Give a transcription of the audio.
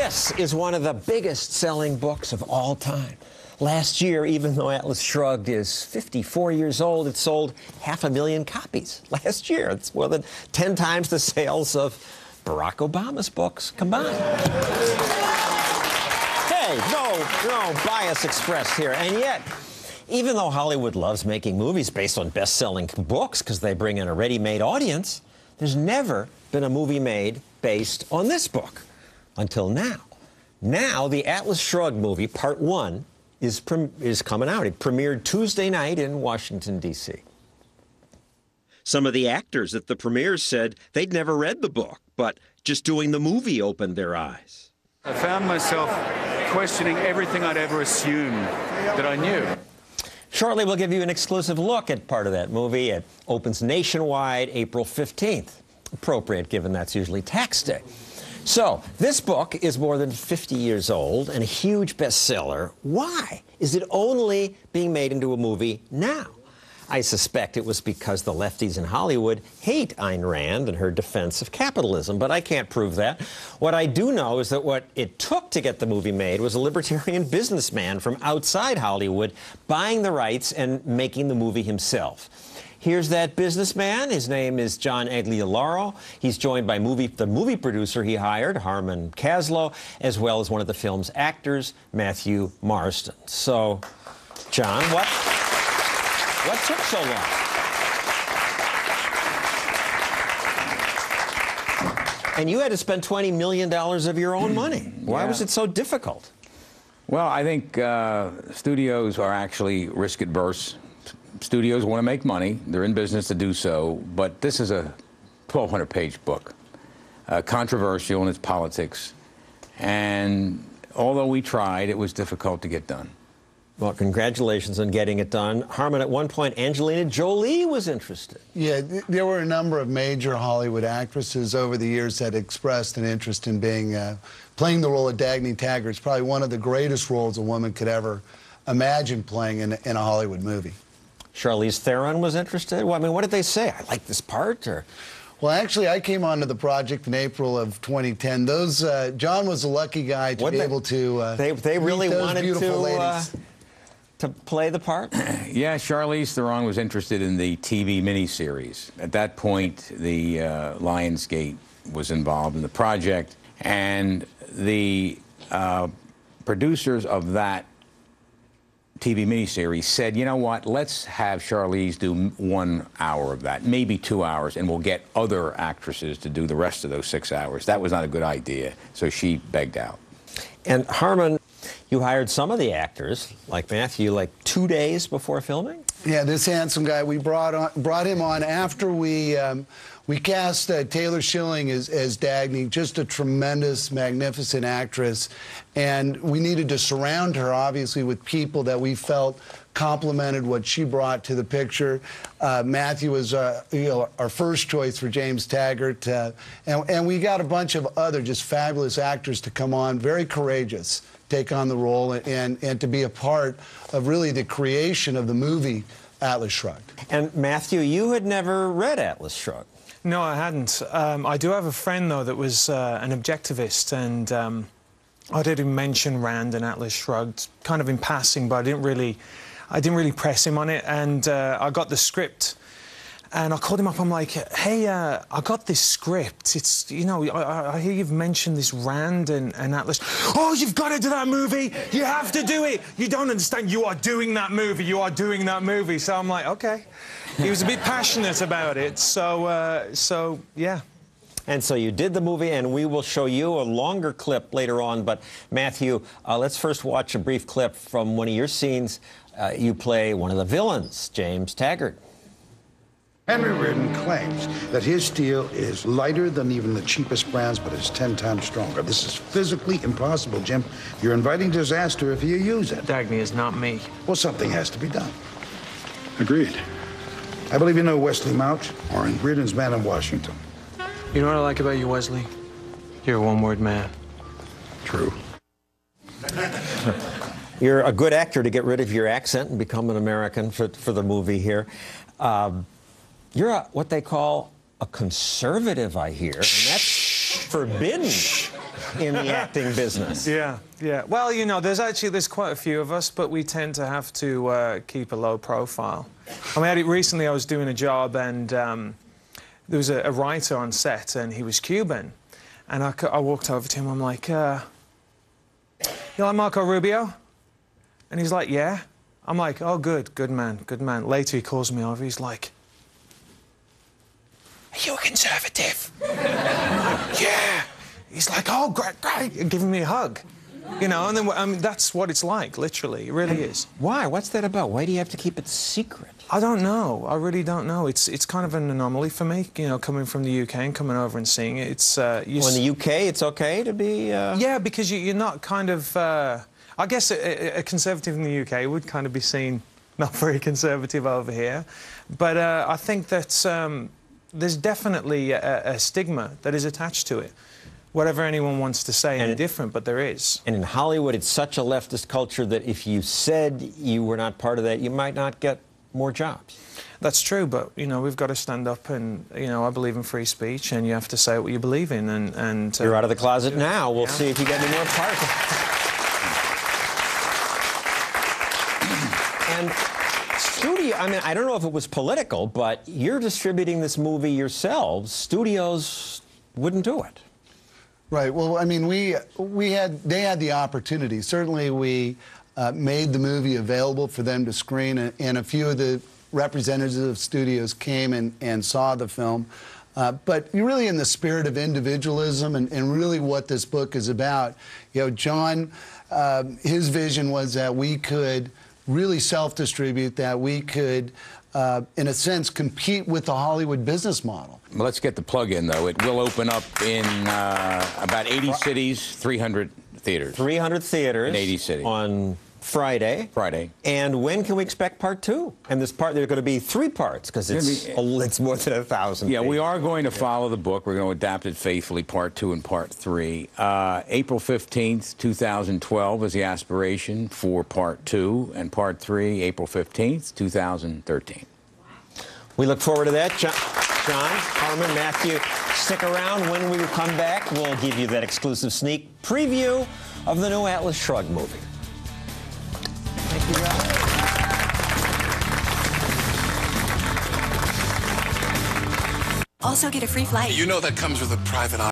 This is one of the biggest-selling books of all time. Last year, even though Atlas Shrugged is 54 years old, it sold 500,000 copies. Last year, it's more than 10 times the sales of Barack Obama's books combined. Hey, no bias expressed here. And yet, even though Hollywood loves making movies based on best-selling books because they bring in a ready-made audience, there's never been a movie made based on this book. Until now. Now, the Atlas Shrugged movie, Part 1, is coming out. It premiered Tuesday night in Washington, D.C. Some of the actors at the premiere said they'd never read the book, but just doing the movie opened their eyes. I found myself questioning everything I'd ever assumed that I knew. Shortly, we'll give you an exclusive look at part of that movie. It opens nationwide April 15th. Appropriate, given that's usually tax day. So, this book is more than 50 years old and a huge bestseller. Why is it only being made into a movie now? I suspect it was because the lefties in Hollywood hate Ayn Rand and her defense of capitalism, but I can't prove that. What I do know is that what it took to get the movie made was a libertarian businessman from outside Hollywood buying the rights and making the movie himself. Here's that businessman. His name is John Agliolaro. He's joined by the movie producer he hired, Harmon Kaslow, as well as one of the film's actors, Matthew Marston. So, John, what took so long? And you had to spend $20 million of your own money. Why was it so difficult? Well, I think studios are actually risk-adverse. Studios want to make money. They're in business to do so. But this is a 1,200-page book, controversial in its politics. And although we tried, it was difficult to get done. Well, congratulations on getting it done. Harmon, at one point, Angelina Jolie was interested. Yeah, there were a number of major Hollywood actresses over the years that expressed an interest in playing the role of Dagny Taggart. It's probably one of the greatest roles a woman could ever imagine playing in a Hollywood movie. Charlize Theron was interested? Well, I mean, what did they say? I like this part, or? Well, actually, I came onto the project in April of 2010. John was a lucky guy to be able to they really meet those wanted beautiful to play the part? Yeah, Charlize Theron was interested in the TV miniseries. At that point, the Lionsgate was involved in the project, and the producers of that TV miniseries said, you know what, let's have Charlize do 1 hour of that, maybe 2 hours, and we'll get other actresses to do the rest of those 6 hours. That was not a good idea, so she begged out. And Harmon, you hired some of the actors, like Matthew, like 2 days before filming? Yeah, this handsome guy, we brought him on after we cast Taylor Schilling as Dagny, just a tremendous, magnificent actress. And we needed to surround her, obviously, with people that we felt complemented what she brought to the picture. Matthew was our first choice for James Taggart. And we got a bunch of other just fabulous actors to come on, very courageous, take on the role and to be a part of really the creation of the movie Atlas Shrugged. And Matthew, you had never read Atlas Shrugged. No, I hadn't. I do have a friend, though, that was an objectivist, and I did mention Rand and Atlas Shrugged, kind of in passing, but I didn't really press him on it. And I got the script, and I called him up. I'm like, hey, I got this script. It's, you know, I hear you've mentioned this Rand and Atlas. Oh, you've got to do that movie. You have to do it. You don't understand. You are doing that movie. You are doing that movie. So I'm like, okay. He was a bit passionate about it, so yeah. And so you did the movie, and we will show you a longer clip later on. But Matthew, let's first watch a brief clip from one of your scenes. You play one of the villains, James Taggart. Henry Reardon claims that his steel is lighter than even the cheapest brands, but it's 10 times stronger. This is physically impossible, Jim. You're inviting disaster if you use it. Dagny is not me. Well, something has to be done. Agreed. I believe you know Wesley Mouch, Reardon's man in Washington. You know what I like about you, Wesley? You're a one-word man. True. You're a good actor to get rid of your accent and become an American for the movie here. You're what they call a conservative, I hear, and that's forbidden. in the acting business. Yeah, yeah. Well, you know, there's quite a few of us, but we tend to have to keep a low profile. I mean, recently I was doing a job, and there was a writer on set, and he was Cuban. And I walked over to him, I'm like, you like Marco Rubio? And he's like, yeah. I'm like, oh, good man, good man. Later he calls me over, he's like, are you a conservative? I'm like, yeah. He's like, oh, great, and giving me a hug. You know, and then, I mean, that's what it's like, literally. It really is. Why? What's that about? Why do you have to keep it secret? I don't know. I really don't know. It's kind of an anomaly for me, you know, coming from the UK and coming over and seeing it. It's well, in the UK, it's okay to be... Yeah, because you're not kind of... I guess a conservative in the UK would kind of be seen not very conservative over here. But I think that there's definitely a stigma that is attached to it. Whatever anyone wants to say is different, but there is. And in Hollywood, it's such a leftist culture that if you said you were not part of that, you might not get more jobs. That's true, but, you know, we've got to stand up and, you know, I believe in free speech, and you have to say what you believe in, and You're out of the closet now. We'll see if you get any more parts. And studio, I mean, I don't know if it was political, but you're distributing this movie yourselves. Studios wouldn't do it. Right. Well, I mean, they had the opportunity. Certainly, we made the movie available for them to screen, and a few of the representatives of studios came and saw the film. But really, in the spirit of individualism and really what this book is about, you know, John, his vision was that we could really self-distribute, that we could, in a sense, compete with the Hollywood business model. Well, let's get the plug in, though. It will open up in about 80 cities, 300 theaters. 300 theaters. In 80 cities. On Friday. Friday. And when can we expect part 2? And this part, there are going to be 3 parts, because it's more than 1,000 Yeah, pages. we are going to follow the book. We're going to adapt it faithfully, part 2 and part 3. April 15th, 2012 is the aspiration for part 2, and part 3, April 15th, 2013. We look forward to that. John, Harmon, Matthew, stick around. When we come back, we'll give you that exclusive sneak preview of the new Atlas Shrugged movie. Thank you, guys. Also get a free flight. You know that comes with a private